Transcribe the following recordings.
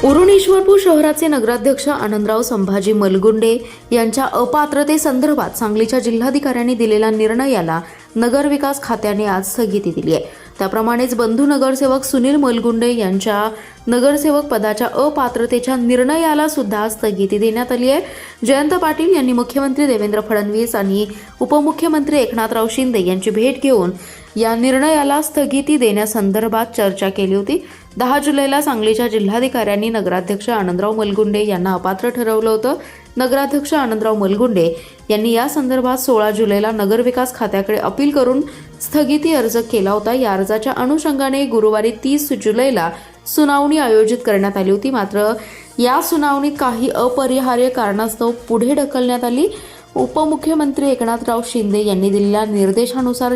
उरुण शहराचे नगराध्यक्ष आनंदराव संभाजी मलगुंडे यांच्या अपात्रतेसंदर्भात सांगलीच्या जिल्हाधिकाऱ्यांनी दिलेल्या निर्णयाला नगरविकास खात्याने आज स्थगिती दिली आहे। त्याप्रमाणेच बंधू नगरसेवक सुनील मलगुंडे यांच्या नगरसेवक पदाच्या अपात्रतेच्या निर्णयाला सुद्धा स्थगिती देण्यात आली आहे। जयंत पाटील यांनी मुख्यमंत्री देवेंद्र फडणवीस आणि उपमुख्यमंत्री एकनाथराव शिंदे यांची भेट घेऊन या निर्णयाला स्थगिती देण्यासंदर्भात चर्चा केली होती। 10 जुलैला सांगलीच्या जिल्हाधिकाऱ्यांनी नगराध्यक्ष आनंदराव मलगुंडे यांना अपात्र ठरवलं होतं। नगराध्यक्ष आनंदराव मलगुंडे यांनी या संदर्भात 16 जुलैला नगरविकास खात्याकडे अपील करून स्थगिती अर्ज केला होता। या अर्जाच्या अनुषंगाने गुरुवारी 30 जुलैला सुनावणी आयोजित करण्यात आली होती। मात्र या सुनावणीत काही अपरिहार्य कारणास्तव पुढे ढकलण्यात आली। उपमुख्यमंत्री एकनाथराव शिंदे यांनी दिलेल्या निर्देशानुसार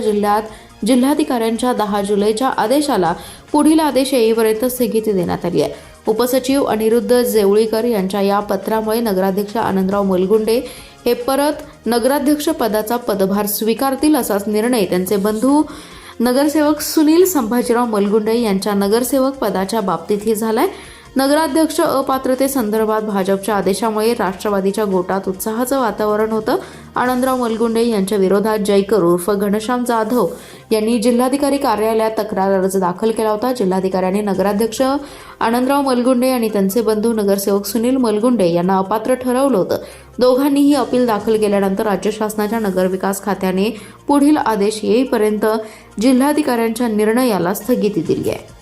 जिल्हाधिकाऱ्यांच्या 10 जुलैच्या आदेशाला पुढील आदेश येईपर्यंत स्थगिती देण्यात आली आहे। उपसचिव अनिरुद्ध जेवळीकर यांच्या या पत्रामुळे नगराध्यक्ष आनंदराव मलगुंडे हे परत नगराध्यक्ष पदाचा पदभार स्वीकारतील असाच निर्णय त्यांचे बंधू नगरसेवक सुनील संभाजीराव मलगुंडे यांच्या नगरसेवक पदाच्या बाबतीतही झालाय। नगराध्यक्ष अपात्रतेसंदर्भात भाजपच्या आदेशामुळे राष्ट्रवादीच्या गोटात उत्साहाचं वातावरण होतं। आनंदराव मलगुंडे यांच्या विरोधात जयकर उर्फ घनश्याम जाधव यांनी जिल्हाधिकारी कार्यालयात तक्रार अर्ज दाखल केला होता। जिल्हाधिकाऱ्यांनी नगराध्यक्ष आनंदराव मलगुंडे आणि त्यांचे बंधू नगरसेवक सुनील मलगुंडे यांना अपात्र ठरवलं होतं। दोघांनीही अपील दाखल केल्यानंतर राज्य शासनाच्या नगरविकास खात्याने पुढील आदेश येईपर्यंत जिल्हाधिकाऱ्यांच्या निर्णयाला स्थगिती दिली आहे।